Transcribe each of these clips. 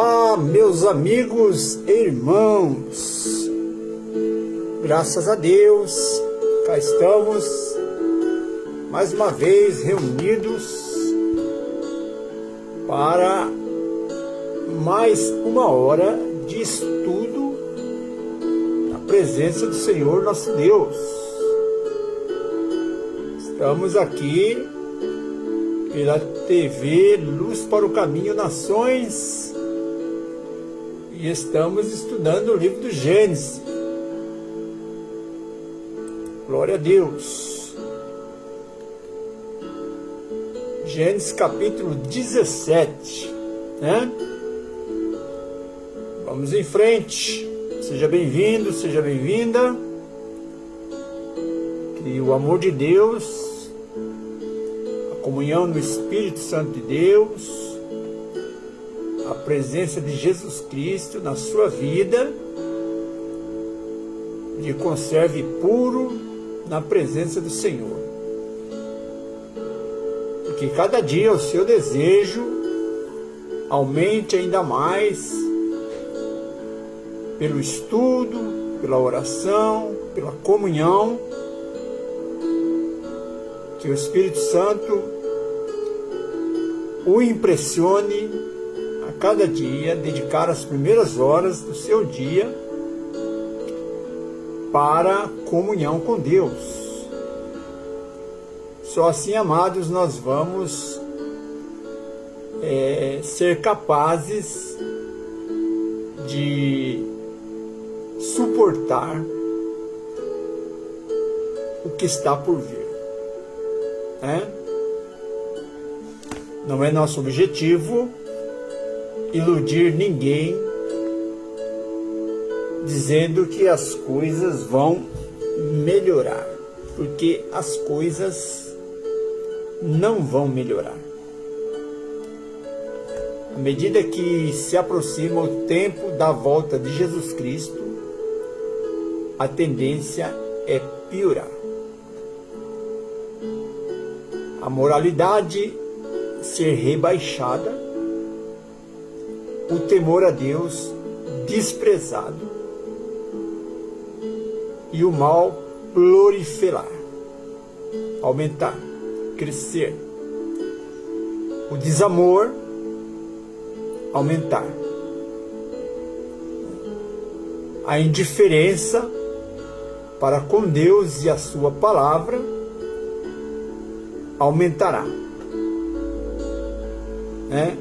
Olá, meus amigos e irmãos, graças a Deus, cá estamos mais uma vez reunidos para mais uma hora de estudo na presença do Senhor nosso Deus. Estamos aqui pela TV Luz para o Caminho Nações e estamos estudando o livro do Gênesis. Glória a Deus. Gênesis capítulo 17, né? Vamos em frente. Seja bem-vindo, seja bem-vinda. Que o amor de Deus, comunhão no Espírito Santo de Deus, a presença de Jesus Cristo na sua vida, lhe conserve puro na presença do Senhor. Que cada dia o seu desejo aumente ainda mais pelo estudo, pela oração, pela comunhão, que o Espírito Santo o impressione a cada dia, dedicar as primeiras horas do seu dia para a comunhão com Deus. Só assim, amados, nós vamos ser capazes de suportar o que está por vir, né? Não é nosso objetivo iludir ninguém dizendo que as coisas vão melhorar, porque as coisas não vão melhorar. À medida que se aproxima o tempo da volta de Jesus Cristo, a tendência é piorar. A moralidade ser rebaixada, o temor a Deus desprezado e o mal proliferar, aumentar, crescer, o desamor aumentar, a indiferença para com Deus e a sua palavra aumentará, né?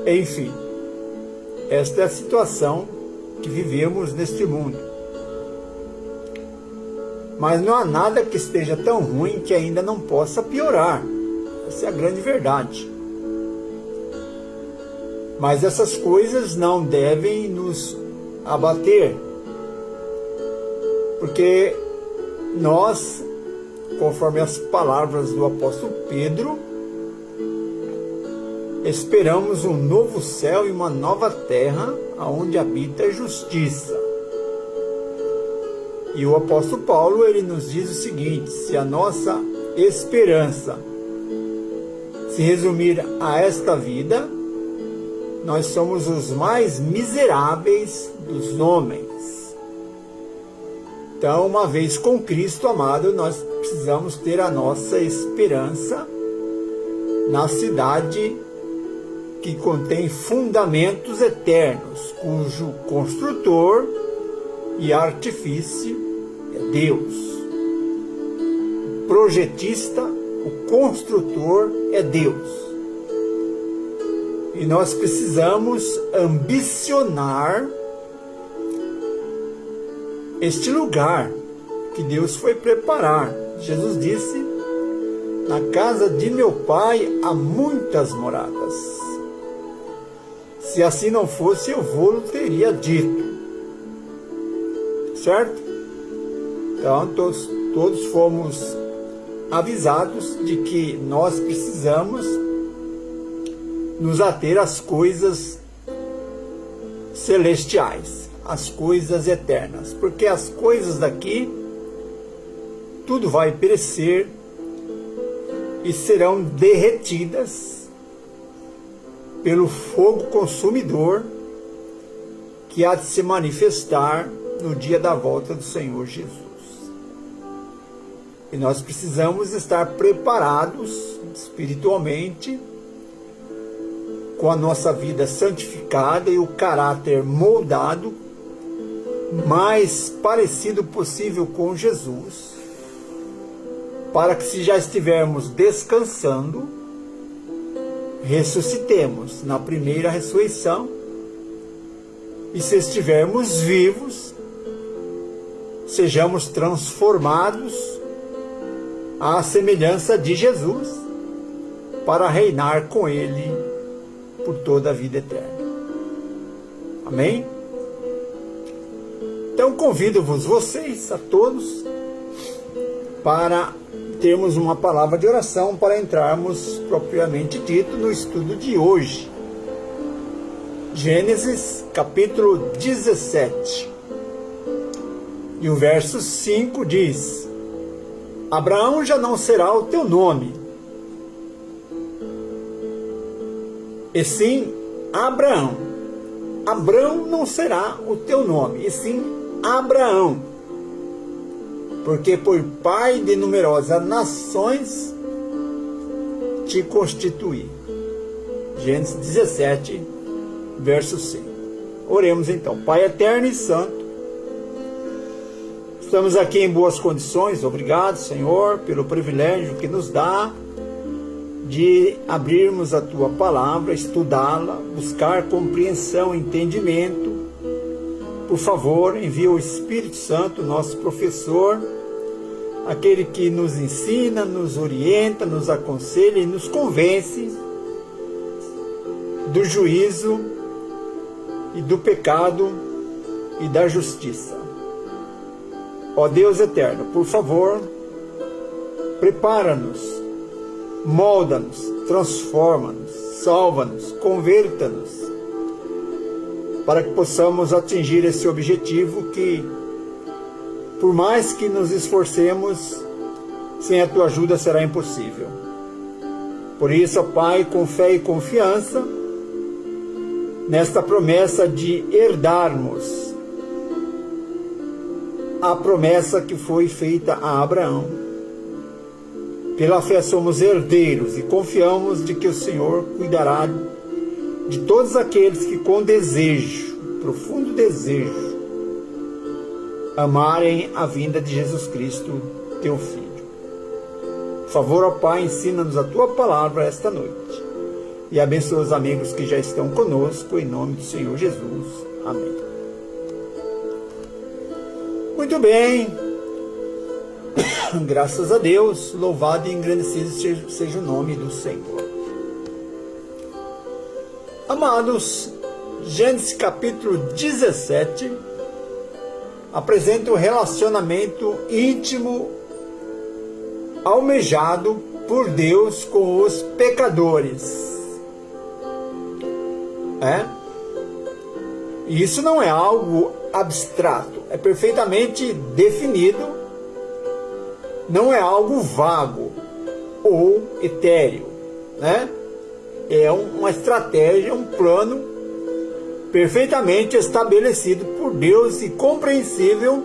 Enfim, esta é a situação que vivemos neste mundo. Mas não há nada que esteja tão ruim que ainda não possa piorar. Essa é a grande verdade. Mas essas coisas não devem nos abater, porque nós, conforme as palavras do apóstolo Pedro, esperamos um novo céu e uma nova terra, onde habita a justiça. E o apóstolo Paulo, ele nos diz o seguinte: se a nossa esperança se resumir a esta vida, nós somos os mais miseráveis dos homens. Então, uma vez com Cristo, amado, nós precisamos ter a nossa esperança na cidade que contém fundamentos eternos, cujo construtor e artifício é Deus. O projetista, o construtor é Deus. E nós precisamos ambicionar este lugar que Deus foi preparar. Jesus disse: na casa de meu Pai há muitas moradas. Se assim não fosse, eu vou-lo teria dito. Certo? Então, todos fomos avisados de que nós precisamos nos ater às coisas celestiais, às coisas eternas. Porque as coisas daqui, tudo vai perecer e serão derretidas pelo fogo consumidor que há de se manifestar no dia da volta do Senhor Jesus. E nós precisamos estar preparados espiritualmente, com a nossa vida santificada e o caráter moldado, mais parecido possível com Jesus, para que, se já estivermos descansando, ressuscitemos na primeira ressurreição, e se estivermos vivos, sejamos transformados à semelhança de Jesus, para reinar com Ele por toda a vida eterna. Amém? Então convido-vos, vocês, a todos, para termos uma palavra de oração para entrarmos propriamente dito no estudo de hoje. Gênesis capítulo 17. E o verso 5 diz: Abraão já não será o teu nome, e sim Abraão. Abrão não será o teu nome, e sim Abraão, porque por pai de numerosas nações te constituí. Gênesis 17, verso 5. Oremos então. Pai eterno e santo, estamos aqui em boas condições. Obrigado, Senhor, pelo privilégio que nos dá de abrirmos a Tua Palavra, estudá-la, buscar compreensão, entendimento. Por favor, envia o Espírito Santo, nosso professor, aquele que nos ensina, nos orienta, nos aconselha e nos convence do juízo e do pecado e da justiça. Ó Deus eterno, por favor, prepara-nos, molda-nos, transforma-nos, salva-nos, converta-nos, para que possamos atingir esse objetivo que, por mais que nos esforcemos, sem a Tua ajuda será impossível. Por isso, ó Pai, com fé e confiança, nesta promessa de herdarmos a promessa que foi feita a Abraão. Pela fé somos herdeiros e confiamos de que o Senhor cuidará de todos aqueles que com desejo, profundo desejo, amarem a vinda de Jesus Cristo, Teu Filho. Por favor, ó Pai, ensina-nos a Tua Palavra esta noite. E abençoa os amigos que já estão conosco, em nome do Senhor Jesus. Amém. Muito bem. Graças a Deus, louvado e engrandecido seja o nome do Senhor. Amados, Gênesis capítulo 17 apresenta o relacionamento íntimo almejado por Deus com os pecadores. E isso não é algo abstrato, é perfeitamente definido, não é algo vago ou etéreo, É uma estratégia, um plano perfeitamente estabelecido por Deus e compreensível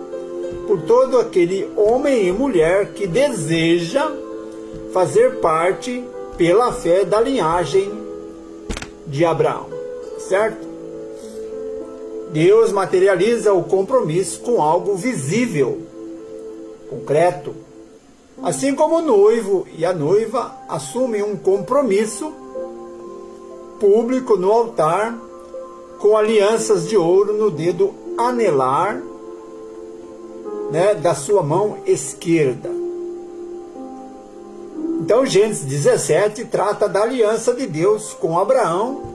por todo aquele homem e mulher que deseja fazer parte pela fé da linhagem de Abraão, certo? Deus materializa o compromisso com algo visível, concreto, assim como o noivo e a noiva assumem um compromisso público no altar, com alianças de ouro no dedo anelar, da sua mão esquerda. Então Gênesis 17 trata da aliança de Deus com Abraão,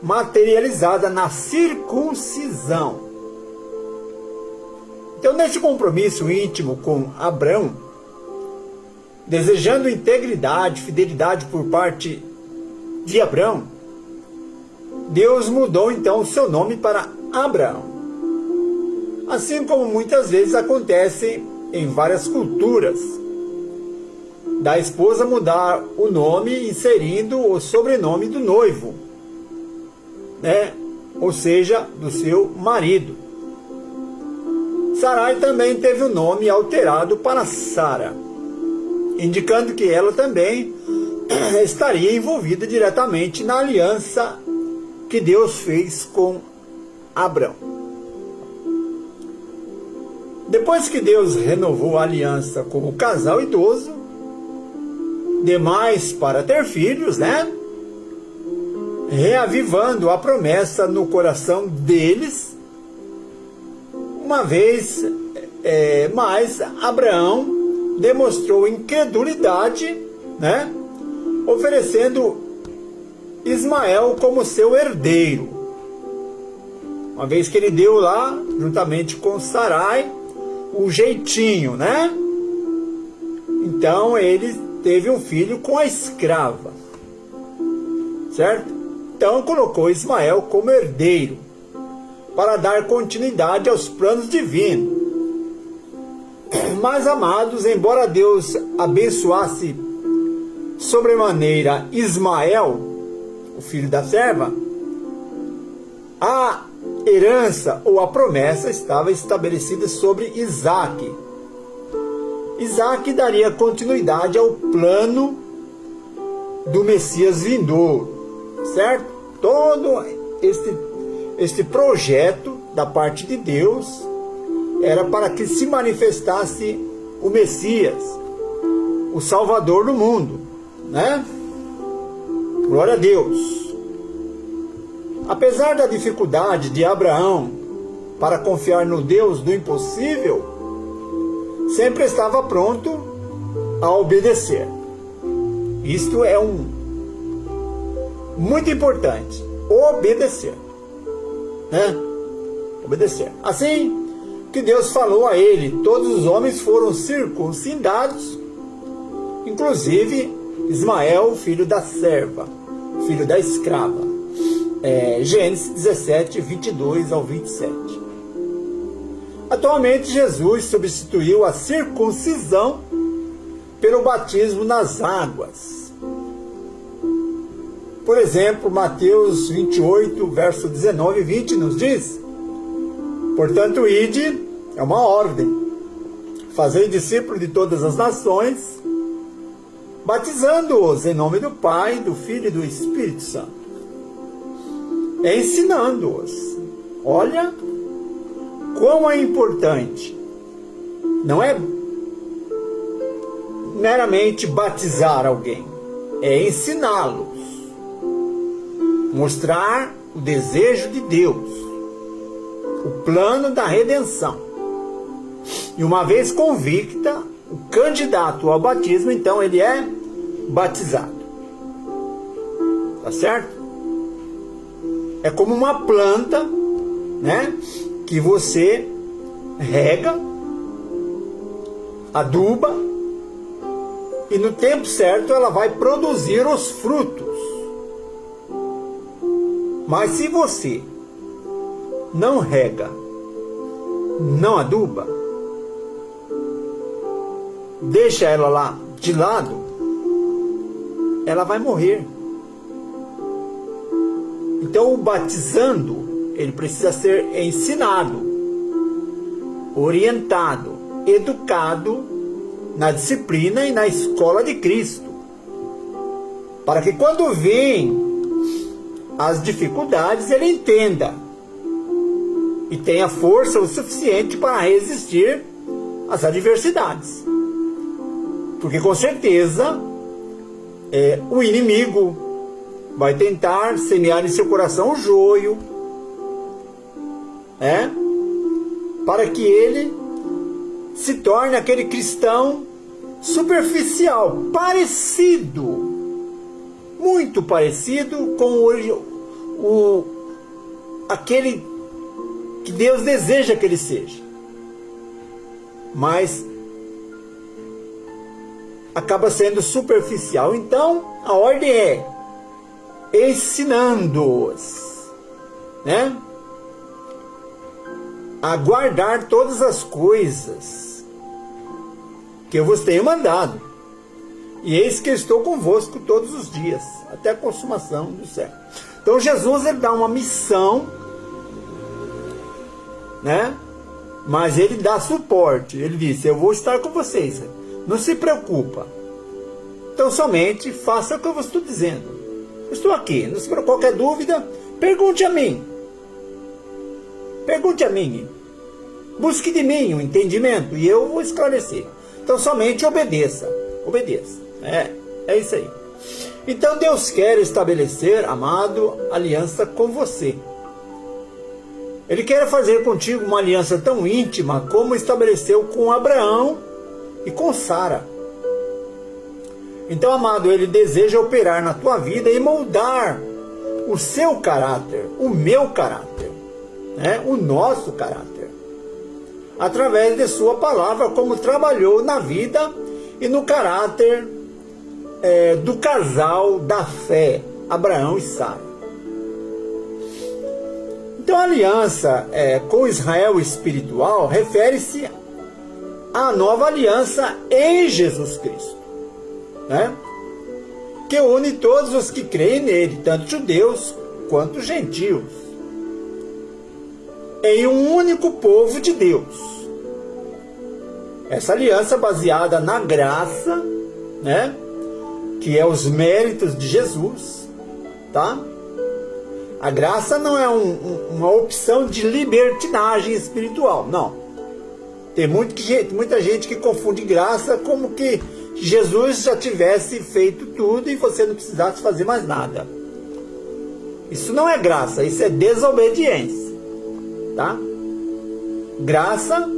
materializada na circuncisão. Então, neste compromisso íntimo com Abraão, desejando integridade, fidelidade por parte de Abraão, Deus mudou então o seu nome para Abraão. Assim como muitas vezes acontece em várias culturas, da esposa mudar o nome inserindo o sobrenome do noivo, né? Ou seja, do seu marido. Sarai também teve o nome alterado para Sara, indicando que ela também estaria envolvida diretamente na aliança que Deus fez com Abrão. Depois que Deus renovou a aliança com o casal idoso, demais para ter filhos, né? Reavivando a promessa no coração deles, uma vez mais Abraão demonstrou incredulidade, né? Oferecendo Ismael como seu herdeiro, uma vez que ele deu lá, juntamente com Sarai, o jeitinho, né? Então ele teve um filho com a escrava, certo? Então colocou Ismael como herdeiro, para dar continuidade aos planos divinos. Mas, amados, embora Deus abençoasse sobremaneira Ismael, o filho da serva, a herança ou a promessa estava estabelecida sobre Isaque. Isaque daria continuidade ao plano do Messias vindouro, certo? Todo este projeto da parte de Deus era para que se manifestasse o Messias, o Salvador do mundo, né? Glória a Deus. Apesar da dificuldade de Abraão para confiar no Deus do impossível, sempre estava pronto a obedecer. Isto é muito importante, obedecer, né? Obedecer. Assim que Deus falou a ele, todos os homens foram circuncidados, inclusive Ismael, filho da serva, filho da escrava. Gênesis 17, 22 ao 27. Atualmente, Jesus substituiu a circuncisão pelo batismo nas águas. Por exemplo, Mateus 28, verso 19 e 20 nos diz: portanto, ide, é uma ordem, fazei discípulos de todas as nações, batizando-os em nome do Pai, do Filho e do Espírito Santo, ensinando-os. Olha quão é importante. Não é meramente batizar alguém, é ensiná-los, mostrar o desejo de Deus, o plano da redenção. E uma vez convicta, o candidato ao batismo, então ele é batizado. Tá certo? É como uma planta, né, que você rega, aduba, e no tempo certo ela vai produzir os frutos. Mas se você não rega, não aduba, deixa ela lá de lado, ela vai morrer. Então o batizando, ele precisa ser ensinado, orientado, educado na disciplina e na escola de Cristo, para que quando vem as dificuldades ele entenda e tenha força o suficiente para resistir às adversidades. Porque com certeza o inimigo vai tentar semear em seu coração o joio, para que ele se torne aquele cristão superficial, parecido, muito parecido com aquele que Deus deseja que ele seja, mas acaba sendo superficial. Então a ordem é ensinando-os, né, a guardar todas as coisas que eu vos tenho mandado. E eis que estou convosco todos os dias, até a consumação do século. Então Jesus, ele dá uma missão, né? Mas ele dá suporte. Ele disse: eu vou estar com vocês, não se preocupa. Então somente faça o que eu estou dizendo. Eu estou aqui, não se preocupe. Qualquer dúvida, pergunte a mim. Pergunte a mim. Busque de mim um entendimento e eu vou esclarecer. Então somente obedeça. Obedeça. É isso aí. Então Deus quer estabelecer, amado, aliança com você. Ele quer fazer contigo uma aliança tão íntima como estabeleceu com Abraão e com Sara. Então, amado, ele deseja operar na tua vida e moldar o seu caráter, o meu caráter, né? O nosso caráter, através de sua palavra, como trabalhou na vida e no caráter do casal da fé, Abraão e Sara. Então a aliança com Israel espiritual refere-se à nova aliança em Jesus Cristo, né? Que une todos os que creem nele, tanto judeus quanto gentios, em um único povo de Deus. Essa aliança baseada na graça, né? Que é os méritos de Jesus, tá? A graça não é uma opção de libertinagem espiritual, não. Tem muita gente que confunde graça como que Jesus já tivesse feito tudo e você não precisasse fazer mais nada. Isso não é graça, isso é desobediência, tá? Graça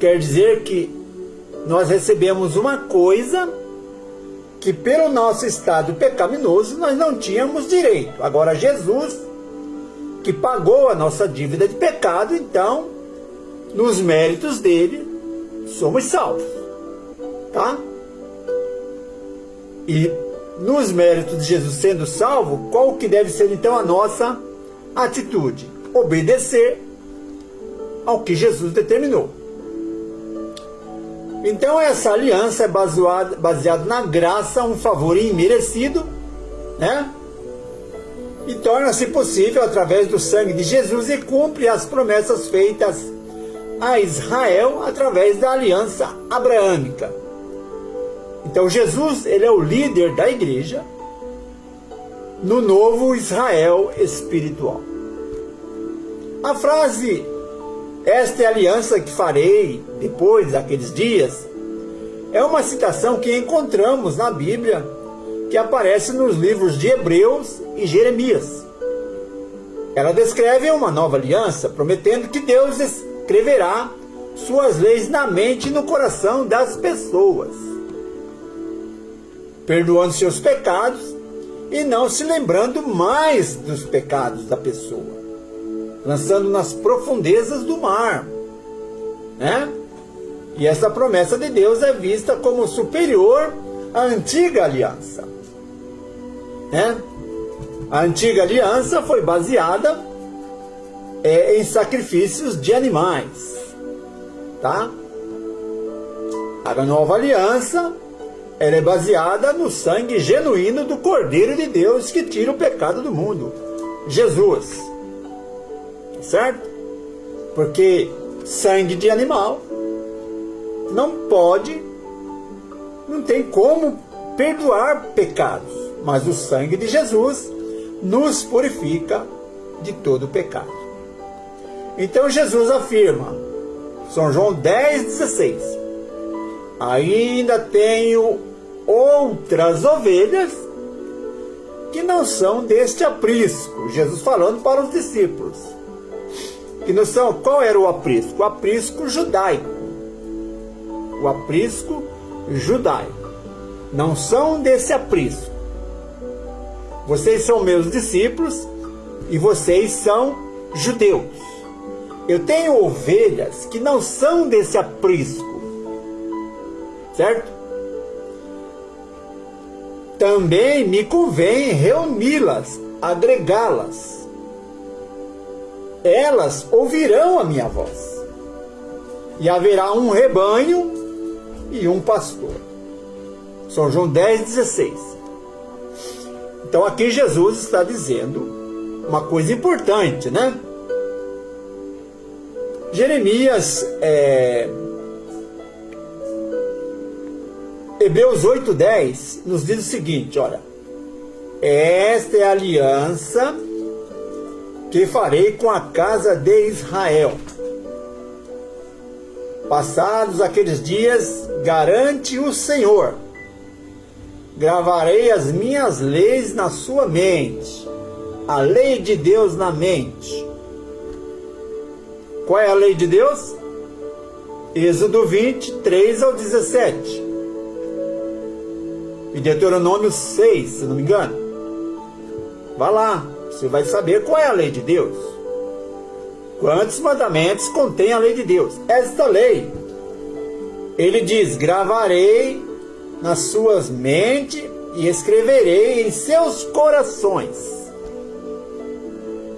quer dizer que nós recebemos uma coisa que pelo nosso estado pecaminoso nós não tínhamos direito. Agora Jesus, que pagou a nossa dívida de pecado, então, nos méritos dele, somos salvos, tá? E nos méritos de Jesus sendo salvo, qual que deve ser então a nossa atitude? Obedecer ao que Jesus determinou. Então essa aliança é baseada na graça, um favor imerecido, né? E torna-se possível através do sangue de Jesus e cumpre as promessas feitas a Israel através da aliança abraâmica. Então Jesus, ele é o líder da igreja no novo Israel espiritual. A frase "esta é a aliança que farei depois daqueles dias" é uma citação que encontramos na Bíblia, que aparece nos livros de Hebreus e Jeremias. Ela descreve uma nova aliança, prometendo que Deus escreverá suas leis na mente e no coração das pessoas, perdoando seus pecados e não se lembrando mais dos pecados da pessoa, lançando nas profundezas do mar, né? E essa promessa de Deus é vista como superior à antiga aliança, né? A antiga aliança foi baseada em sacrifícios de animais, tá? A nova aliança, ela é baseada no sangue genuíno do Cordeiro de Deus que tira o pecado do mundo, Jesus, certo? Porque sangue de animal não tem como perdoar pecados, mas o sangue de Jesus nos purifica de todo o pecado. Então Jesus afirma, São João 10,16, ainda tenho outras ovelhas que não são deste aprisco. Jesus falando para os discípulos. Que não são, qual era o aprisco? O aprisco judaico. O aprisco judaico. Não são desse aprisco. Vocês são meus discípulos e vocês são judeus. Eu tenho ovelhas que não são desse aprisco, certo? Também me convém reuni-las, agregá-las. Elas ouvirão a minha voz. E haverá um rebanho e um pastor. São João 10,16. Então aqui Jesus está dizendo uma coisa importante, né? Jeremias, Hebreus 8:10 nos diz o seguinte, olha: esta é a aliança que farei com a casa de Israel. Passados aqueles dias, garante o Senhor, gravarei as minhas leis na sua mente, a lei de Deus na mente. Qual é a lei de Deus? Êxodo 23 ao 17. E Deuteronômio 6, se não me engano. Vá lá, você vai saber qual é a lei de Deus. Quantos mandamentos contém a lei de Deus? Esta lei, ele diz: gravarei nas suas mentes e escreverei em seus corações.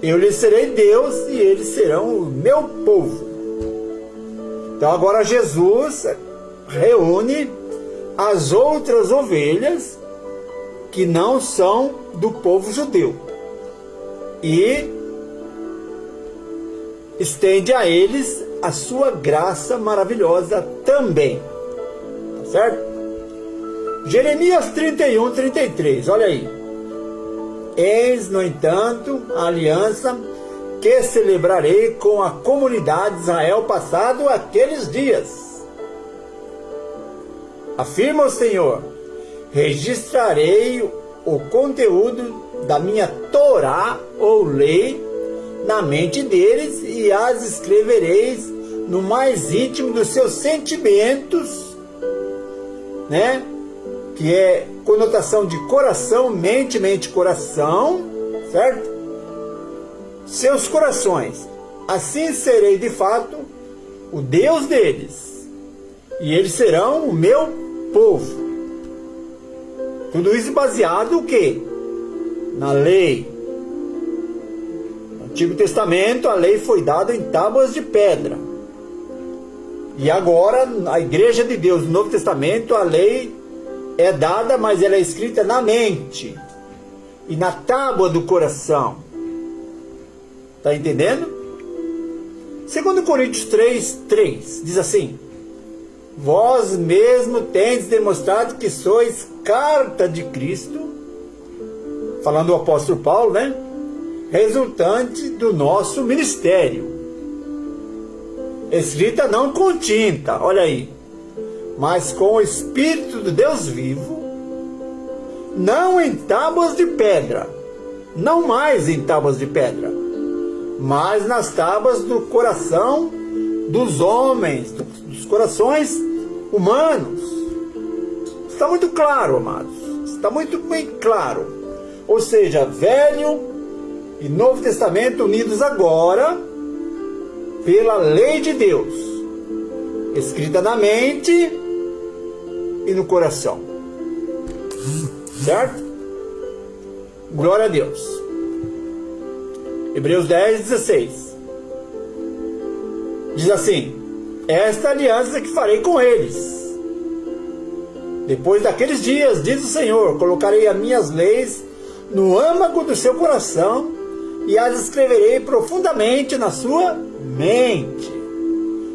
Eu lhes serei Deus e eles serão o meu povo. Então agora Jesus reúne as outras ovelhas que não são do povo judeu e estende a eles a sua graça maravilhosa também. Tá certo? Jeremias 31:33, olha aí. Eis, no entanto, a aliança que celebrarei com a comunidade de Israel passado aqueles dias. Afirma o Senhor: registrarei o conteúdo da minha Torá ou lei na mente deles e as escrevereis no mais íntimo dos seus sentimentos, né? Que é conotação de coração, mente, coração, certo? Seus corações. Assim serei de fato o Deus deles, e eles serão o meu povo. Tudo isso baseado o quê? Na lei. No Antigo Testamento, a lei foi dada em tábuas de pedra. E agora, a Igreja de Deus, no Novo Testamento, a lei é dada, mas ela é escrita na mente e na tábua do coração. Está entendendo? 2 Coríntios 3:3 diz assim: vós mesmo tendes demonstrado que sois carta de Cristo, falando do apóstolo Paulo, né? Resultante do nosso ministério, escrita não com tinta, olha aí, mas com o Espírito do Deus vivo, não em tábuas de pedra, não mais em tábuas de pedra, mas nas tábuas do coração dos homens, dos corações humanos. Está muito claro, amados, está muito bem claro. Ou seja, Velho e Novo Testamento unidos agora pela lei de Deus, escrita na mente e no coração. Certo? Glória a Deus. Hebreus 10:16 diz assim: esta aliança que farei com eles depois daqueles dias, diz o Senhor, colocarei as minhas leis no âmago do seu coração e as escreverei profundamente na sua mente,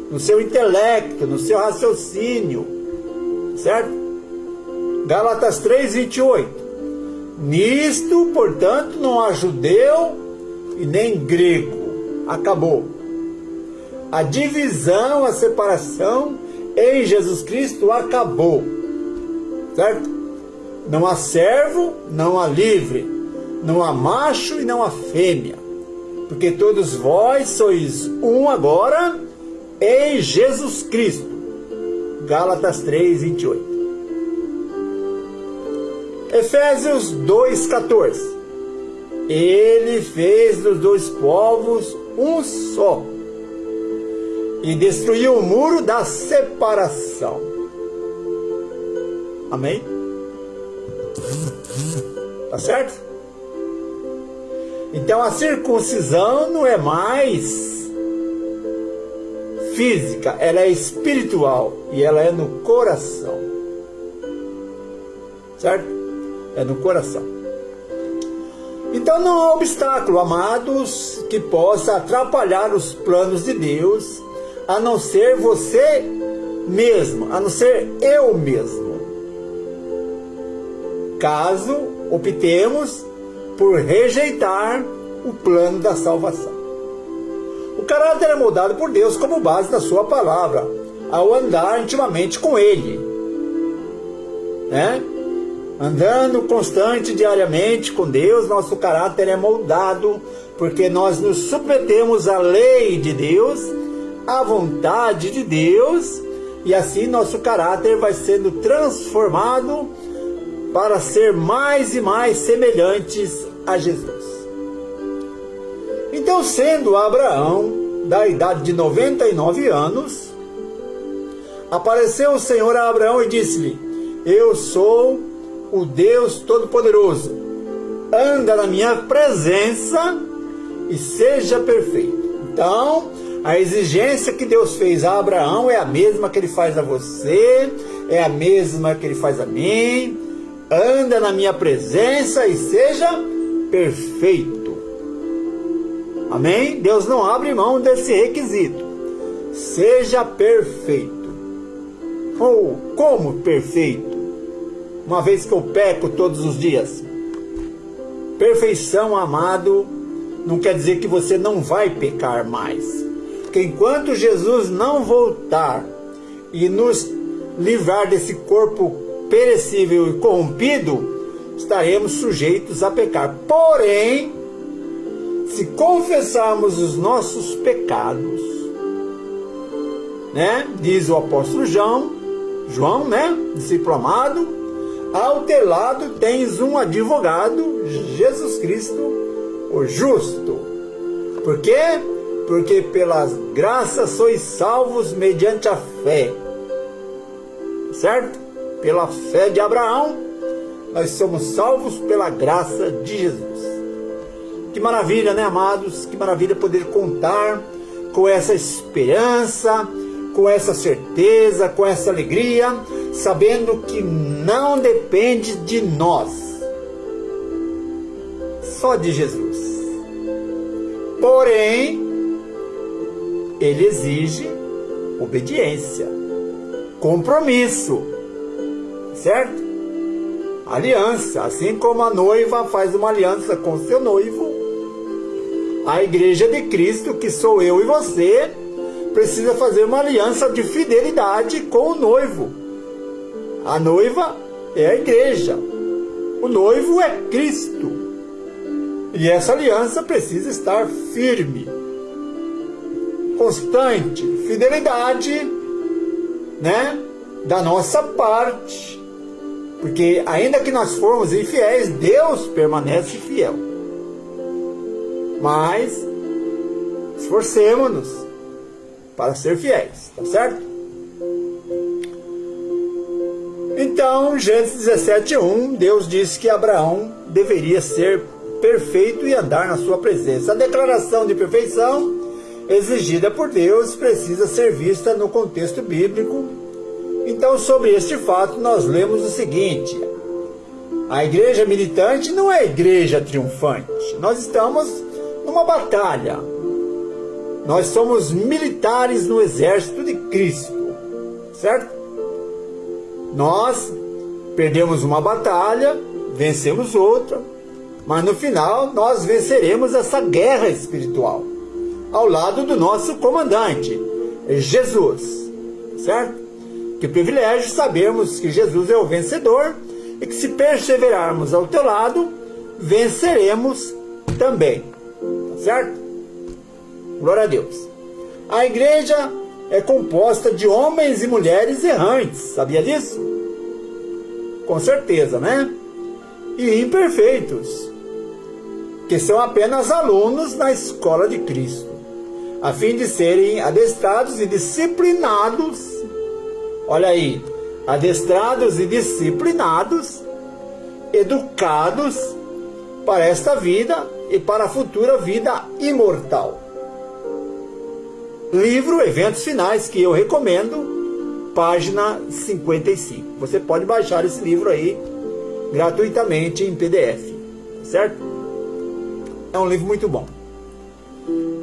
no seu intelecto, no seu raciocínio. Certo? Gálatas 3:28. Nisto, portanto, não há judeu e nem grego. Acabou. A divisão, a separação em Jesus Cristo acabou. Certo? Não há servo, não há livre, não há macho e não há fêmea, porque todos vós sois um agora em Jesus Cristo. Gálatas 3:28. Efésios 2:14. Ele fez dos dois povos um só e destruiu o muro da separação. Amém? Tá certo? Então a circuncisão não é mais física, ela é espiritual e ela é no coração. Certo? É no coração. Então não há obstáculo, amados, que possa atrapalhar os planos de Deus, a não ser você mesmo, a não ser eu mesmo. Caso optemos por rejeitar o plano da salvação. O caráter é moldado por Deus como base da sua palavra, ao andar intimamente com Ele, né? Andando constante, diariamente com Deus, nosso caráter é moldado, porque nós nos submetemos à lei de Deus, à vontade de Deus, e assim nosso caráter vai sendo transformado para ser mais e mais semelhantes a Jesus. Então, sendo Abraão da idade de 99 anos, apareceu o Senhor a Abraão e disse-lhe: eu sou o Deus Todo-Poderoso, anda na minha presença e seja perfeito. Então, a exigência que Deus fez a Abraão é a mesma que Ele faz a você, é a mesma que Ele faz a mim. Anda na minha presença e seja perfeito. Amém? Deus não abre mão desse requisito. Seja perfeito. Ou como perfeito? Uma vez que eu peco todos os dias. Perfeição, amado, não quer dizer que você não vai pecar mais. Porque enquanto Jesus não voltar e nos livrar desse corpo perecível e corrompido, estaremos sujeitos a pecar. Porém, se confessarmos os nossos pecados, né, diz o apóstolo João, né, discípulo amado, ao teu lado tens um advogado, Jesus Cristo, o justo. Por quê? Porque pelas graças sois salvos mediante a fé. Certo? Pela fé de Abraão, nós somos salvos pela graça de Jesus. Que maravilha, né, amados? Que maravilha poder contar com essa esperança, com essa certeza, com essa alegria, sabendo que não depende de nós, só de Jesus. Porém, Ele exige obediência, compromisso, certo? Aliança, assim como a noiva faz uma aliança com seu noivo, a igreja de Cristo, que sou eu e você, precisa fazer uma aliança de fidelidade com o noivo. A noiva é a igreja, o noivo é Cristo, e essa aliança precisa estar firme, constante, fidelidade, né, da nossa parte, porque ainda que nós formos infiéis, Deus permanece fiel. Mas esforcemos-nos para ser fiéis, tá certo? Então, Gênesis 17:1, Deus disse que Abraão deveria ser perfeito e andar na sua presença. A declaração de perfeição exigida por Deus precisa ser vista no contexto bíblico. Então, sobre este fato, nós lemos o seguinte: a igreja militante não é a igreja triunfante. Nós estamos numa batalha. Nós somos militares no exército de Cristo, certo? Nós perdemos uma batalha, vencemos outra, mas no final nós venceremos essa guerra espiritual, ao lado do nosso comandante, Jesus, certo? Que privilégio sabermos que Jesus é o vencedor e que se perseverarmos ao teu lado, venceremos também, certo? Glória a Deus. A igreja é composta de homens e mulheres errantes, sabia disso? Com certeza, né? E imperfeitos, que são apenas alunos na escola de Cristo, a fim de serem adestrados e disciplinados. Olha aí, adestrados e disciplinados, educados para esta vida e para a futura vida imortal. Livro Eventos Finais, que eu recomendo, página 55. Você pode baixar esse livro aí gratuitamente em PDF, certo? É um livro muito bom.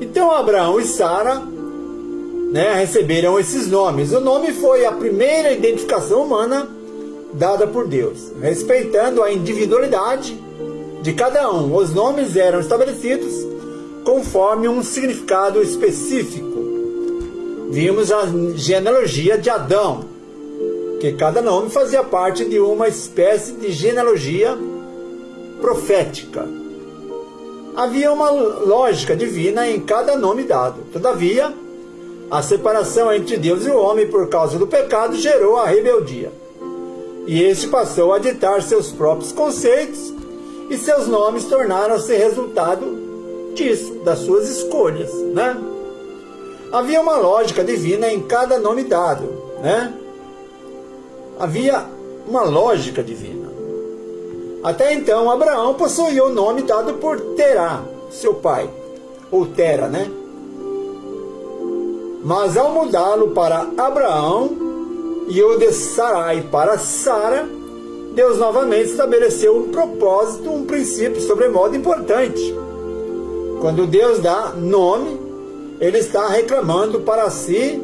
Então Abraão e Sara, receberam esses nomes. O nome foi a primeira identificação humana dada por Deus, respeitando a individualidade de cada um. Os nomes eram estabelecidos conforme um significado específico. Vimos a genealogia de Adão, que cada nome fazia parte de uma espécie de genealogia profética. Havia uma lógica divina em cada nome dado. Todavia, a separação entre Deus e o homem por causa do pecado gerou a rebeldia. E este passou a ditar seus próprios conceitos, e seus nomes tornaram-se resultado disso, das suas escolhas, Havia uma lógica divina em cada nome dado, Havia uma lógica divina. Até então, Abraão possuía o nome dado por Terá, seu pai, ou Tera, Mas ao mudá-lo para Abraão e o de Sarai para Sara, Deus novamente estabeleceu um propósito, um princípio sobremodo importante. Quando Deus dá nome, Ele está reclamando para si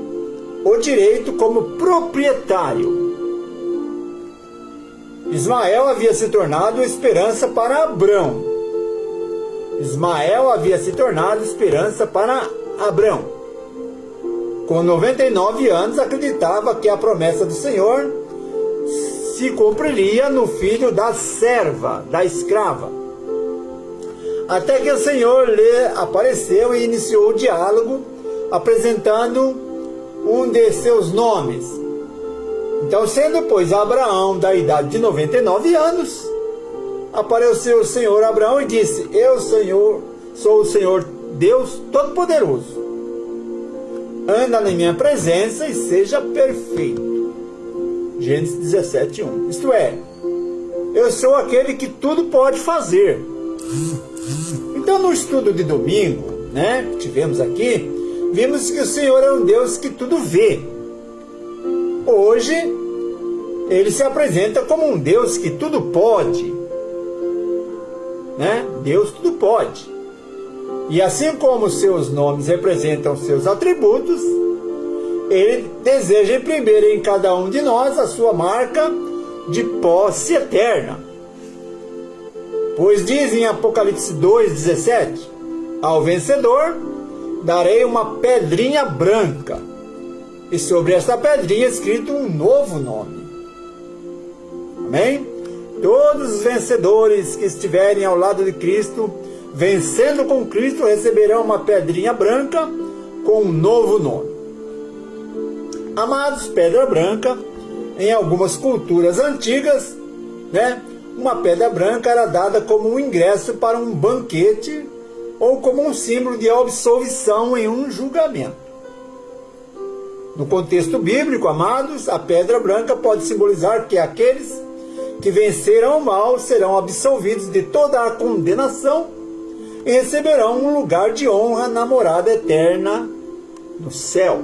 o direito como proprietário. Ismael havia se tornado esperança para Abrão. Ismael havia se tornado esperança para Abrão. Com 99 anos, acreditava que a promessa do Senhor se cumpriria no filho da serva, da escrava. Até que o Senhor lhe apareceu e iniciou o diálogo, apresentando um de seus nomes. Então, sendo, pois, Abraão da idade de 99 anos, apareceu o Senhor a Abraão e disse: Eu, Senhor, sou o Senhor Deus Todo-Poderoso. Anda na minha presença e seja perfeito. Gênesis 17:1. Isto é, eu sou aquele que tudo pode fazer. Então, no estudo de domingo, que tivemos aqui, vimos que o Senhor é um Deus que tudo vê. Hoje, Ele se apresenta como um Deus que tudo pode. Deus tudo pode. E assim como seus nomes representam seus atributos, Ele deseja imprimir em cada um de nós a sua marca de posse eterna. Pois diz em Apocalipse 2,17: Ao vencedor darei uma pedrinha branca, e sobre essa pedrinha escrito um novo nome. Amém? Todos os vencedores que estiverem ao lado de Cristo, vencendo com Cristo, receberão uma pedrinha branca com um novo nome. Amados, pedra branca, em algumas culturas antigas, uma pedra branca era dada como um ingresso para um banquete ou como um símbolo de absolvição em um julgamento. No contexto bíblico, amados, a pedra branca pode simbolizar que aqueles que venceram o mal serão absolvidos de toda a condenação e receberão um lugar de honra na morada eterna no céu.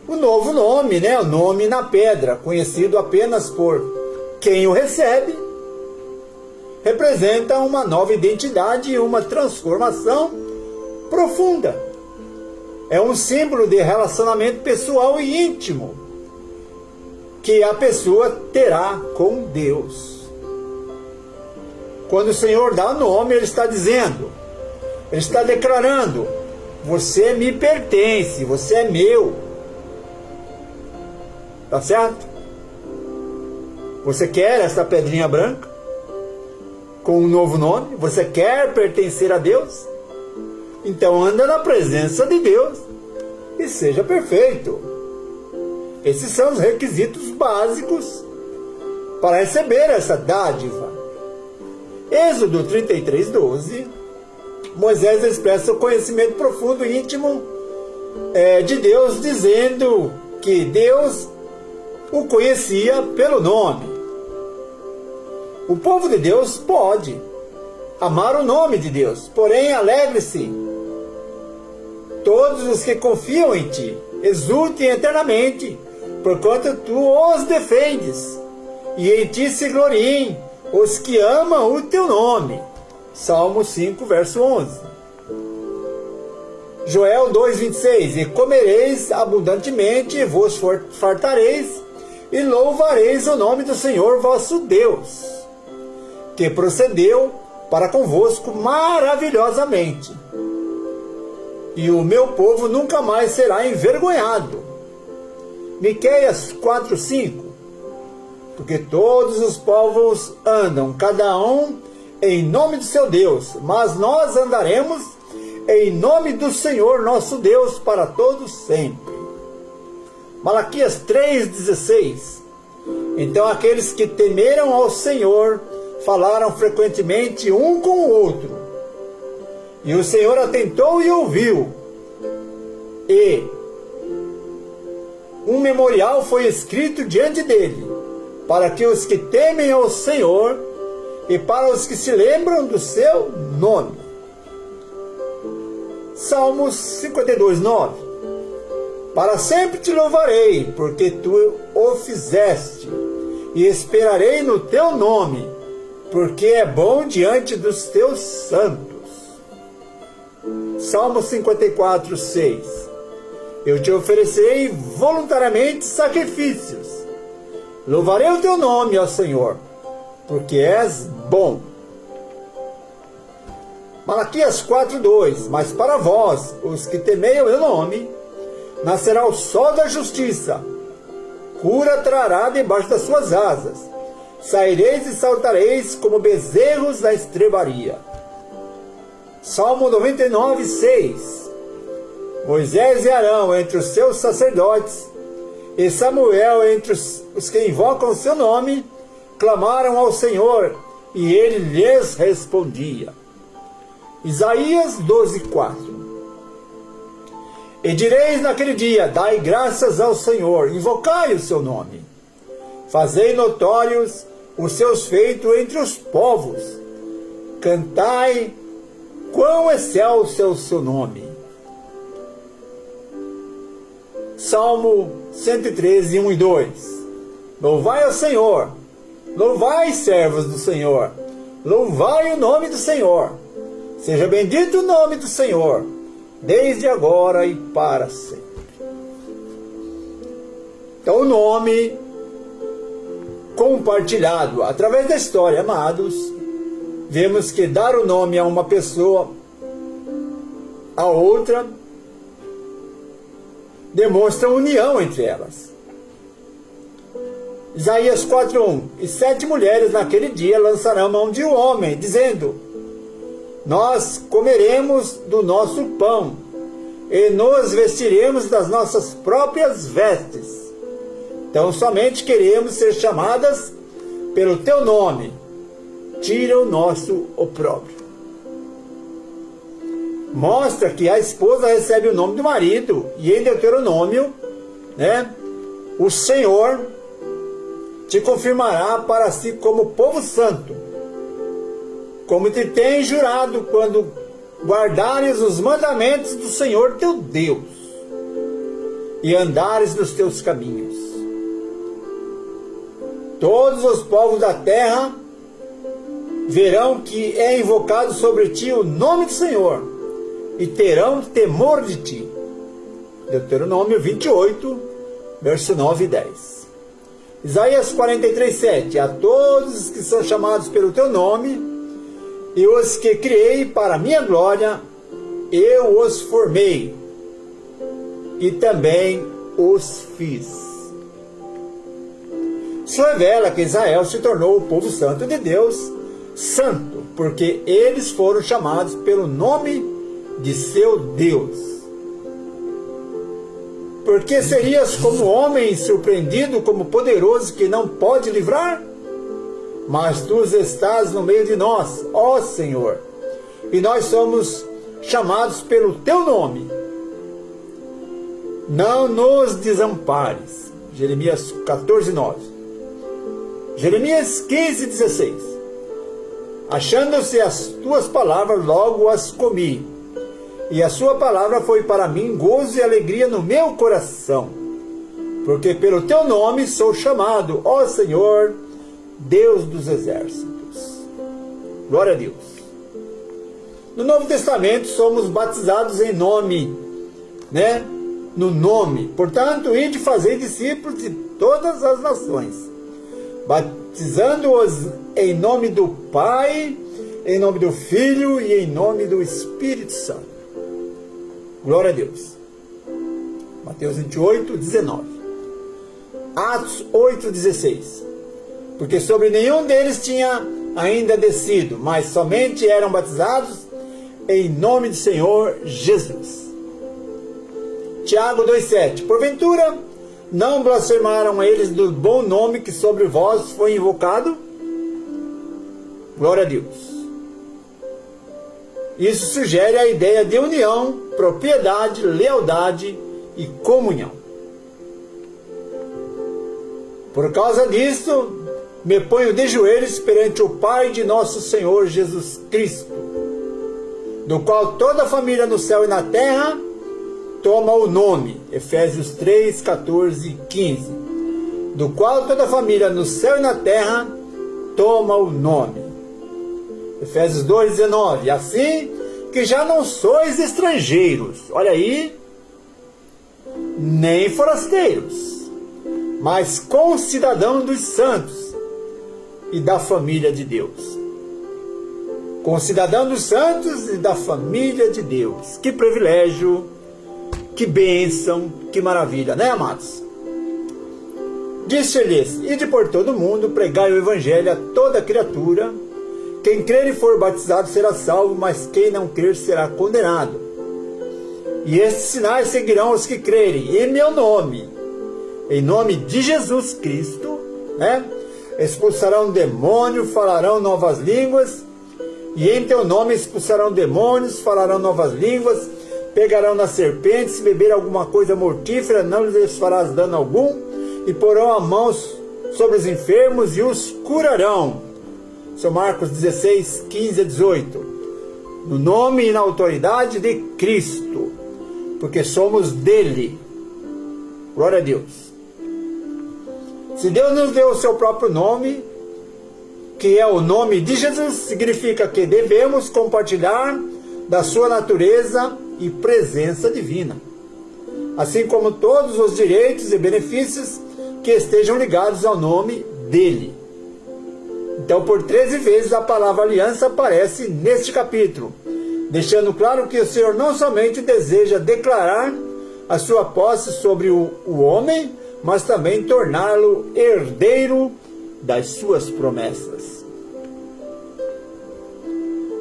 O novo nome, o nome na pedra, conhecido apenas por quem o recebe, representa uma nova identidade e uma transformação profunda. É um símbolo de relacionamento pessoal e íntimo que a pessoa terá com Deus. Quando o Senhor dá o nome, Ele está dizendo, Ele está declarando: você me pertence, você é meu. Tá certo? Você quer essa pedrinha branca com um novo nome? Você quer pertencer a Deus? Então anda na presença de Deus e seja perfeito. Esses são os requisitos básicos para receber essa dádiva. Êxodo 33:12, Moisés expressa o conhecimento profundo e íntimo de Deus, dizendo que Deus o conhecia pelo nome. O povo de Deus pode amar o nome de Deus, porém alegre-se todos os que confiam em ti, exultem eternamente, porquanto tu os defendes, e em ti se gloriem os que amam o teu nome. Salmo 5, verso 11. Joel 2,26. E comereis abundantemente, e vos fartareis, e louvareis o nome do Senhor vosso Deus, que procedeu para convosco maravilhosamente. E o meu povo nunca mais será envergonhado. Miqueias 4,5. Porque todos os povos andam, cada um em nome do seu Deus, mas nós andaremos em nome do Senhor nosso Deus para todos sempre. Malaquias 3,16. Então aqueles que temeram ao Senhor falaram frequentemente um com o outro. E o Senhor atentou e ouviu. E um memorial foi escrito diante dele, para que os que temem ao Senhor e para os que se lembram do seu nome. Salmos 52:9. Para sempre te louvarei, porque tu o fizeste, e esperarei no teu nome, porque é bom diante dos teus santos. Salmo 54:6. Eu te oferecerei voluntariamente sacrifícios. Louvarei o teu nome, ó Senhor, porque és bom. Malaquias 4:2. Mas para vós, os que temei o meu nome, nascerá o sol da justiça, cura trará debaixo das suas asas, saireis e saltareis como bezerros da estrebaria. Salmo 99:6. Moisés e Arão entre os seus sacerdotes, e Samuel entre os que invocam o seu nome, clamaram ao Senhor, e ele lhes respondia. Isaías 12:4. E direis naquele dia: dai graças ao Senhor, invocai o seu nome, fazei notórios os seus feitos entre os povos, cantai quão excelso é o seu nome. Salmo 113, 1 e 2. Louvai ao Senhor, louvai, servos do Senhor, louvai o nome do Senhor. Seja bendito o nome do Senhor, desde agora e para sempre. Então, o nome compartilhado através da história, amados, vemos que dar o nome a uma pessoa, a outra, demonstra união entre elas. Isaías 4:1. E 7 mulheres naquele dia lançarão mão de um homem, dizendo: nós comeremos do nosso pão, e nos vestiremos das nossas próprias vestes. Então somente queremos ser chamadas pelo teu nome. Tira o nosso opróbrio. Mostra que a esposa recebe o nome do marido, e em Deuteronômio, o Senhor te confirmará para si como povo santo, como te tem jurado, quando guardares os mandamentos do Senhor teu Deus, e andares nos teus caminhos. Todos os povos da terra verão que é invocado sobre ti o nome do Senhor, e terão temor de ti. Deuteronômio 28, verso 9 e 10. Isaías 43:7. A todos os que são chamados pelo teu nome, e os que criei para a minha glória, eu os formei, e também os fiz. Isso revela que Israel se tornou o povo santo de Deus, santo, porque eles foram chamados pelo nome de seu Deus. Porque serias como homem surpreendido, como poderoso que não pode livrar? Mas tu estás no meio de nós, ó Senhor, e nós somos chamados pelo teu nome. Não nos desampares. Jeremias 14:9. Jeremias 15:16. Achando-se as tuas palavras, logo as comi, e a sua palavra foi para mim gozo e alegria no meu coração, porque pelo teu nome sou chamado, ó Senhor, Deus dos exércitos. Glória a Deus. No Novo Testamento somos batizados em nome, né? No nome. Portanto, ide fazer discípulos de todas as nações, batizando-os em nome do Pai, em nome do Filho e em nome do Espírito Santo. Glória a Deus. Mateus 28, 19. Atos 8, 16. Porque sobre nenhum deles tinha ainda descido, mas somente eram batizados em nome do Senhor Jesus. Tiago 2,7. Porventura, não blasfemaram eles do bom nome que sobre vós foi invocado? Glória a Deus. Isso sugere a ideia de união, propriedade, lealdade e comunhão. Por causa disso, me ponho de joelhos perante o Pai de nosso Senhor Jesus Cristo, do qual toda a família no céu e na terra toma o nome. Efésios 3, 14 e 15. Do qual toda a família no céu e na terra toma o nome. Efésios 2, 19. Assim que já não sois estrangeiros, olha aí, nem forasteiros, mas concidadãos dos santos e da família de Deus. Concidadão dos santos e da família de Deus. Que privilégio, que bênção, que maravilha, né, amados? Disse-lhes: ide por todo mundo, pregai o evangelho a toda criatura. Quem crer e for batizado será salvo, mas quem não crer será condenado. E estes sinais seguirão os que crerem em meu nome, em nome de Jesus Cristo, né? Expulsarão demônio, falarão novas línguas, e em teu nome expulsarão demônios, falarão novas línguas, pegarão nas serpentes, se beber alguma coisa mortífera, não lhes farás dano algum, e porão a mão sobre os enfermos e os curarão. São Marcos 16, 15 a 18. No nome e na autoridade de Cristo, porque somos dele. Glória a Deus. Se Deus nos deu o seu próprio nome, que é o nome de Jesus, significa que devemos compartilhar da sua natureza e presença divina, assim como todos os direitos e benefícios que estejam ligados ao nome dele. Então, por 13 vezes a palavra aliança aparece neste capítulo, deixando claro que o Senhor não somente deseja declarar a sua posse sobre o homem, mas também torná-lo herdeiro das suas promessas.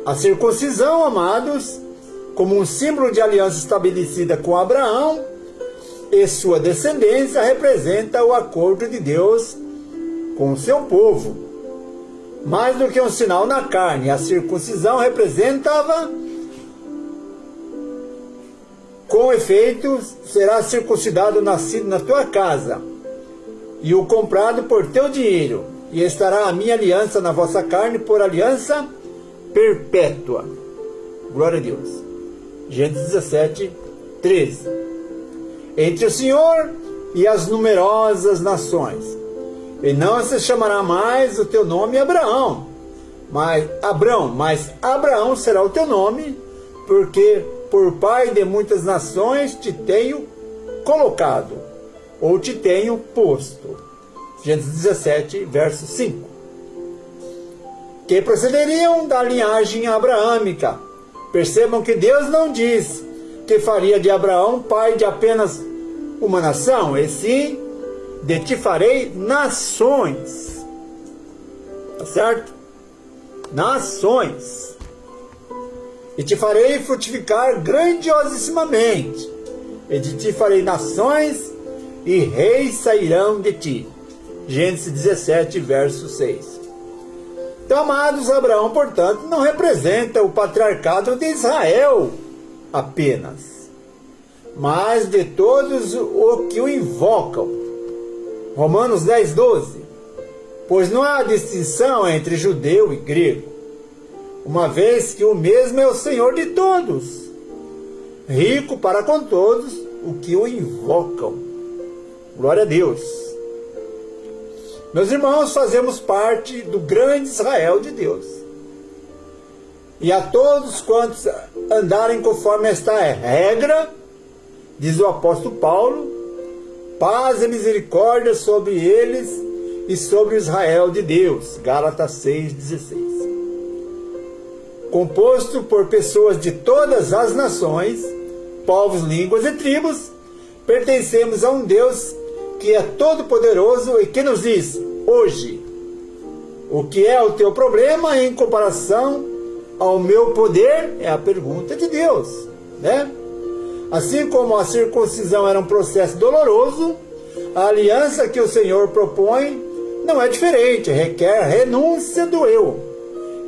A circuncisão, amados, como um símbolo de aliança estabelecida com Abraão e sua descendência, representa o acordo de Deus com o seu povo. Mais do que um sinal na carne, a circuncisão representava: com efeito, será circuncidado o nascido na tua casa, e o comprado por teu dinheiro, e estará a minha aliança na vossa carne por aliança perpétua. Glória a Deus. Gênesis 17, 13. Entre o Senhor e as numerosas nações, e não se chamará mais o teu nome Abraão, mas Abraão será o teu nome, porque por pai de muitas nações te tenho colocado, ou te tenho posto. Gênesis 17, verso 5. Que procederiam da linhagem abraâmica. Percebam que Deus não diz que faria de Abraão pai de apenas uma nação, e sim, de ti farei nações. Tá certo? Nações. E te farei frutificar grandiosissimamente. E de ti farei nações, e reis sairão de ti. Gênesis 17, verso 6. Então, amados, Abraão, portanto, não representa o patriarcado de Israel apenas, mas de todos os que o invocam. Romanos 10, 12. Pois não há distinção entre judeu e grego, uma vez que o mesmo é o Senhor de todos, rico para com todos o que o invocam. Glória a Deus. Meus irmãos, fazemos parte do grande Israel de Deus. E a todos quantos andarem conforme esta regra, diz o apóstolo Paulo, paz e misericórdia sobre eles e sobre Israel de Deus. Gálatas 6,16. Composto por pessoas de todas as nações, povos, línguas e tribos, pertencemos a um Deus que é todo-poderoso e que nos diz, hoje, o que é o teu problema em comparação ao meu poder? É a pergunta de Deus, né? Assim como a circuncisão era um processo doloroso, a aliança que o Senhor propõe não é diferente, requer renúncia do eu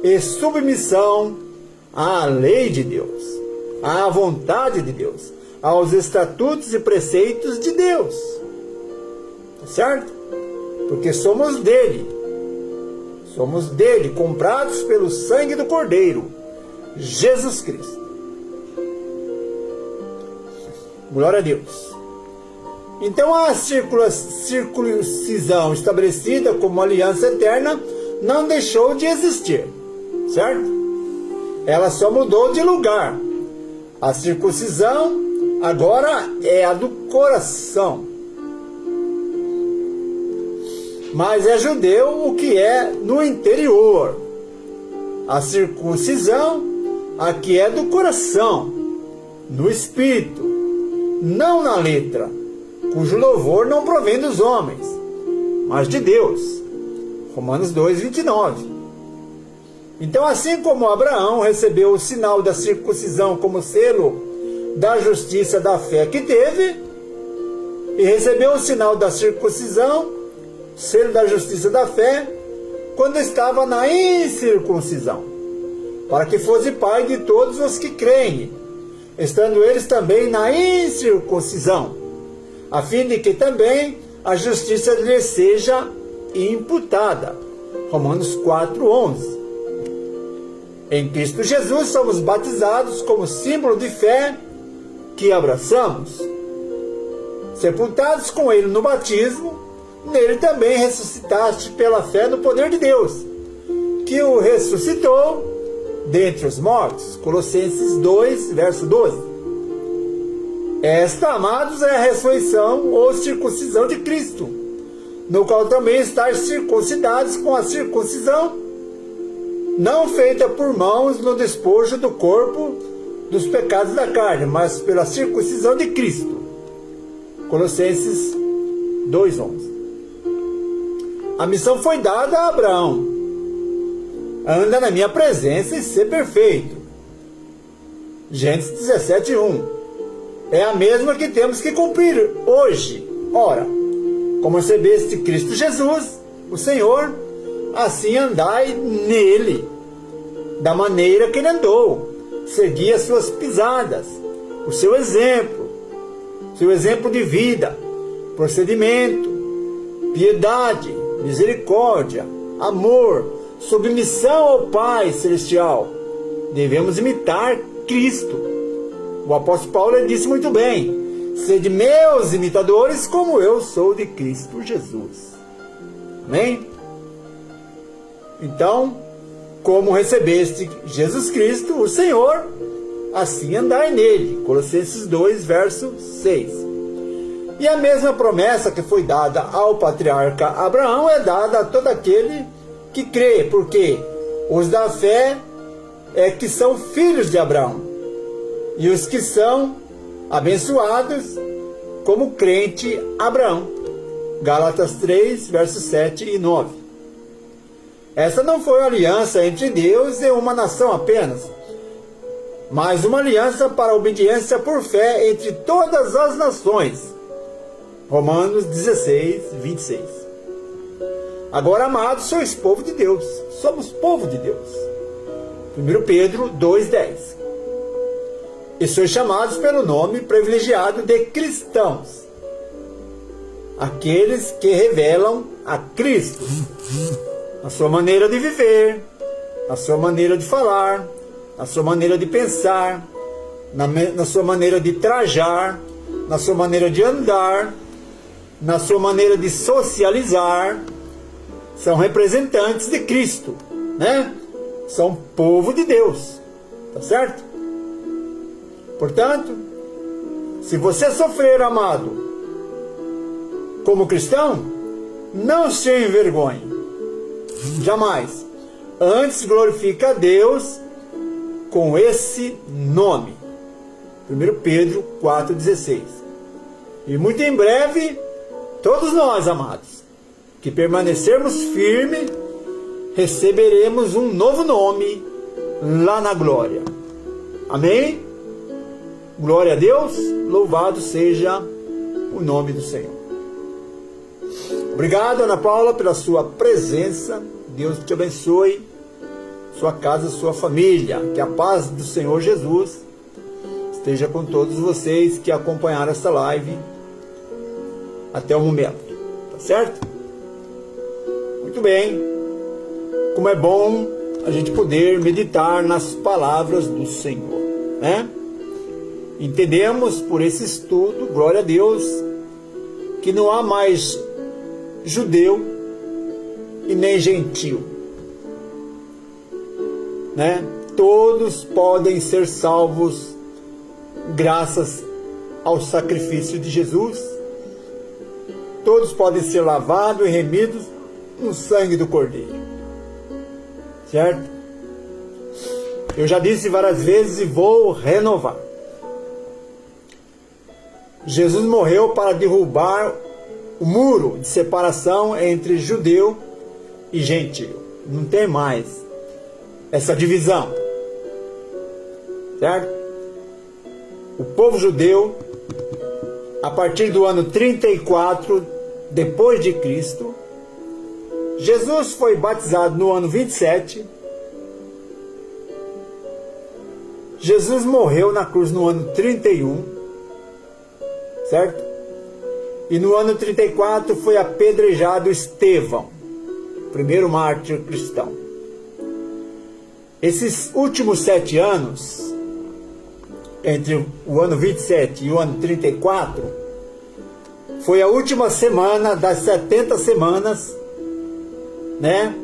e submissão à lei de Deus, à vontade de Deus, aos estatutos e preceitos de Deus. Certo? Porque somos dele, comprados pelo sangue do Cordeiro, Jesus Cristo. Glória a Deus. Então a circuncisão estabelecida como aliança eterna não deixou de existir, certo? Ela só mudou de lugar. A circuncisão agora é a do coração. Mas é judeu o que é no interior. A circuncisão aqui é do coração, no espírito, não na letra, cujo louvor não provém dos homens, mas de Deus. Romanos 2:29. Então, assim como Abraão recebeu o sinal da circuncisão como selo da justiça da fé que teve, e recebeu o sinal da circuncisão, selo da justiça da fé, quando estava na incircuncisão, para que fosse pai de todos os que creem, estando eles também na incircuncisão, a fim de que também a justiça lhe seja imputada. Romanos 4:11. Em Cristo Jesus somos batizados como símbolo de fé que abraçamos. Sepultados com Ele no batismo, nele também ressuscitaste pela fé no poder de Deus, que o ressuscitou dentre os mortos. Colossenses 2, verso 12. Esta, amados, é a ressurreição ou circuncisão de Cristo, no qual também estáis circuncidados com a circuncisão, não feita por mãos no despojo do corpo dos pecados da carne, mas pela circuncisão de Cristo. Colossenses 2:11. A missão foi dada a Abraão: anda na minha presença e ser perfeito. Gênesis 17:1. É a mesma que temos que cumprir hoje. Ora, como recebeste Cristo Jesus, o Senhor, assim andai nele, da maneira que ele andou. Segui as suas pisadas, o seu exemplo de vida, procedimento, piedade, misericórdia, amor, submissão ao Pai Celestial. Devemos imitar Cristo. O apóstolo Paulo disse muito bem: sede meus imitadores, como eu sou de Cristo Jesus. Amém? Então, como recebeste Jesus Cristo, o Senhor, assim andai nele. Colossenses 2, verso 6. E a mesma promessa que foi dada ao patriarca Abraão é dada a todo aquele que crê, porque os da fé é que são filhos de Abraão, e os que são abençoados como crente Abraão. Gálatas 3, versos 7 e 9. Essa não foi uma aliança entre Deus e uma nação apenas, mas uma aliança para a obediência por fé entre todas as nações. Romanos 16, 26. Agora, amados, sois povo de Deus. Somos povo de Deus. 1 Pedro 2,10. E sois chamados pelo nome privilegiado de cristãos, aqueles que revelam a Cristo, a sua maneira de viver, a sua maneira de falar, a sua maneira de pensar, na sua maneira de trajar, na sua maneira de andar, na sua maneira de socializar. São representantes de Cristo, né? São povo de Deus. Tá certo? Portanto, se você sofrer, amado, como cristão, não se envergonhe. Jamais. Antes glorifique a Deus com esse nome. 1 Pedro 4,16. E muito em breve, todos nós, amados, que permanecermos firmes, receberemos um novo nome lá na glória. Amém? Glória a Deus, louvado seja o nome do Senhor. Obrigado, Ana Paula, pela sua presença. Deus te abençoe, sua casa, sua família. Que a paz do Senhor Jesus esteja com todos vocês que acompanharam essa live até o momento. Tá certo? Muito bem. Como é bom a gente poder meditar nas palavras do Senhor, né? Entendemos por esse estudo, glória a Deus, que não há mais judeu e nem gentio, né? Todos podem ser salvos graças ao sacrifício de Jesus. Todos podem ser lavados e remidos no sangue do Cordeiro, certo? Eu já disse várias vezes e vou renovar. Jesus morreu para derrubar o muro de separação entre judeu e gentio. Não tem mais essa divisão, certo? O povo judeu, a partir do ano 34 depois de Cristo, Jesus foi batizado no ano 27. Jesus morreu na cruz no ano 31. Certo? E no ano 34 foi apedrejado Estevão, primeiro mártir cristão. Esses últimos 7 anos, entre o ano 27 e o ano 34, foi a última semana das 70 semanas, né,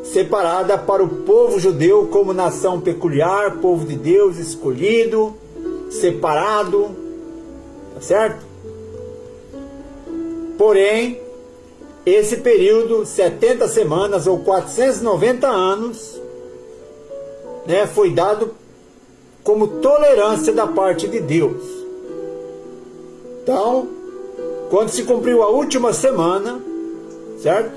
separada para o povo judeu como nação peculiar, povo de Deus, escolhido, separado, tá certo? Porém, esse período, 70 semanas ou 490 anos, né, foi dado como tolerância da parte de Deus. Então, quando se cumpriu a última semana, certo?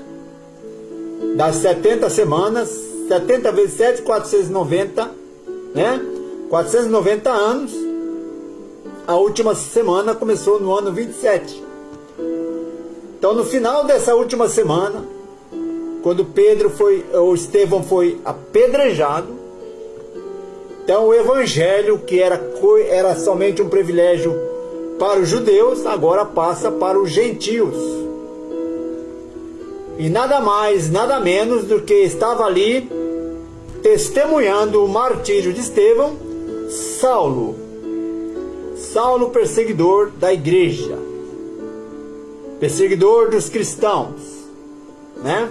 Das 70 semanas, 70 vezes 7, 490, né? 490 anos, a última semana começou no ano 27. Então, no final dessa última semana, quando Estevão foi apedrejado, então o evangelho, que era somente um privilégio para os judeus, agora passa para os gentios. E nada mais, nada menos do que estava ali testemunhando o martírio de Estevão, Saulo, perseguidor da igreja, perseguidor dos cristãos, né?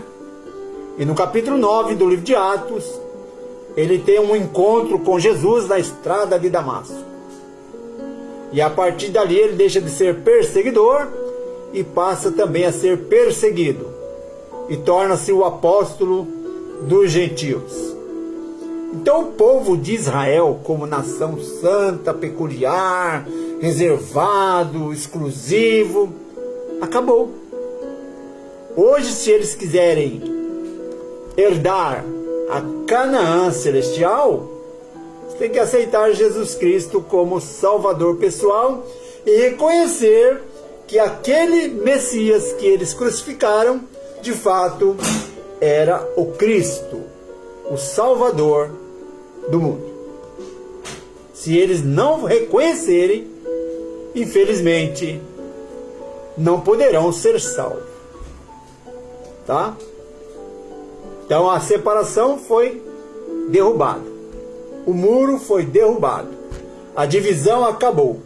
E no capítulo 9 do livro de Atos, ele tem um encontro com Jesus na estrada de Damasco. E a partir dali ele deixa de ser perseguidor e passa também a ser perseguido. E torna-se o apóstolo dos gentios. Então o povo de Israel, como nação santa, peculiar, reservado, exclusivo, acabou. Hoje, se eles quiserem herdar a Canaã celestial, você tem que aceitar Jesus Cristo como Salvador pessoal e reconhecer que aquele Messias que eles crucificaram, de fato, era o Cristo, o Salvador do mundo. Se eles não reconhecerem, infelizmente, não poderão ser salvos. Tá? Então a separação foi derrubada. O muro foi derrubado. A divisão acabou.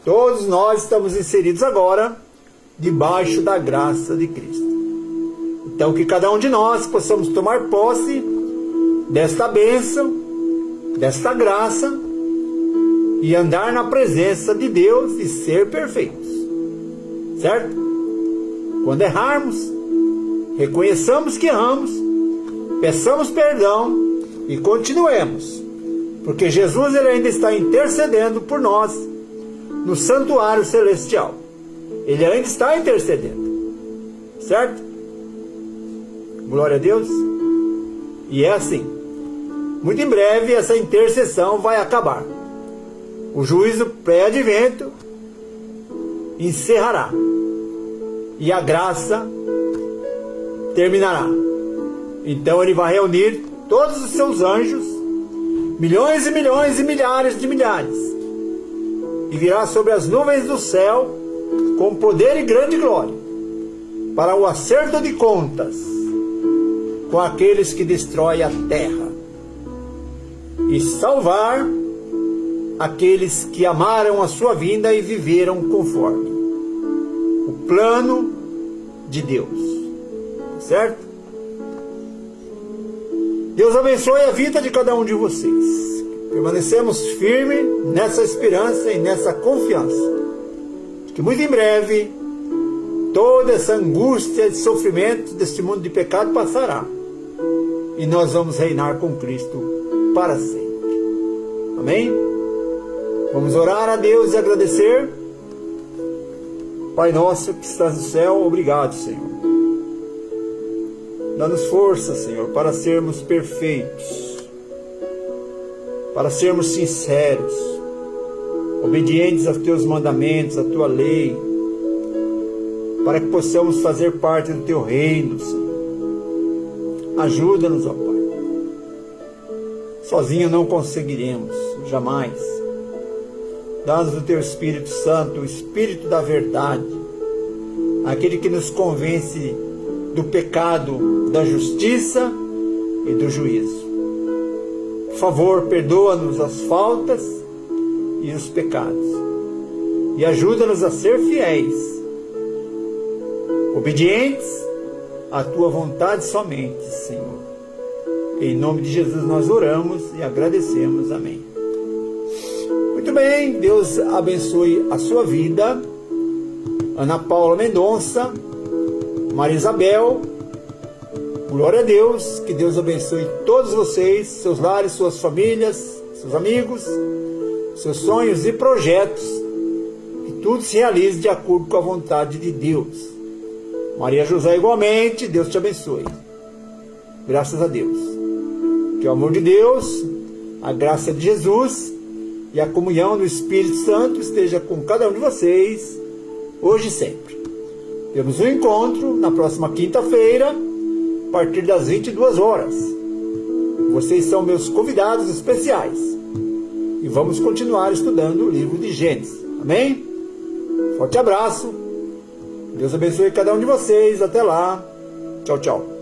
Todos nós estamos inseridos agora debaixo da graça de Cristo. Então que cada um de nós possamos tomar posse desta bênção, desta graça e andar na presença de Deus e ser perfeitos. Certo? Quando errarmos, reconheçamos que erramos, peçamos perdão e continuemos, porque Jesus ele ainda está intercedendo por nós no santuário celestial. Ele ainda está intercedendo. Certo? Glória a Deus. E é assim. Muito em breve essa intercessão vai acabar. O juízo pré-advento encerrará. E a graça terminará. Então ele vai reunir todos os seus anjos, milhões e milhões e milhares de milhares, e virá sobre as nuvens do céu com poder e grande glória, para o acerto de contas com aqueles que destroem a terra, e salvar aqueles que amaram a sua vinda e viveram conforme o plano de Deus. Certo? Deus abençoe a vida de cada um de vocês. Permanecemos firmes nessa esperança e nessa confiança, que muito em breve toda essa angústia e sofrimento deste mundo de pecado passará, e nós vamos reinar com Cristo para sempre. Amém? Vamos orar a Deus e agradecer. Pai nosso que estás no céu, obrigado, Senhor. Dá-nos força, Senhor, para sermos perfeitos, para sermos sinceros, obedientes aos teus mandamentos, à tua lei, para que possamos fazer parte do teu reino, Senhor. Ajuda-nos, ó Pai. Sozinho não conseguiremos, jamais. Dá-nos o teu Espírito Santo, o Espírito da verdade, aquele que nos convence do pecado, da justiça e do juízo. Por favor, perdoa-nos as faltas e os pecados, e ajuda-nos a ser fiéis, obedientes à tua vontade somente, Senhor. Em nome de Jesus nós oramos e agradecemos. Amém. Muito bem, Deus abençoe a sua vida. Ana Paula Mendonça, Maria Isabel, glória a Deus, que Deus abençoe todos vocês, seus lares, suas famílias, seus amigos, seus sonhos e projetos, que tudo se realize de acordo com a vontade de Deus. Maria José igualmente, Deus te abençoe. Graças a Deus. Que o amor de Deus, a graça de Jesus e a comunhão do Espírito Santo esteja com cada um de vocês, hoje e sempre. Temos um encontro na próxima quinta-feira, a partir das 22 horas. Vocês são meus convidados especiais. E vamos continuar estudando o livro de Gênesis. Amém? Forte abraço. Deus abençoe cada um de vocês. Até lá. Tchau, tchau.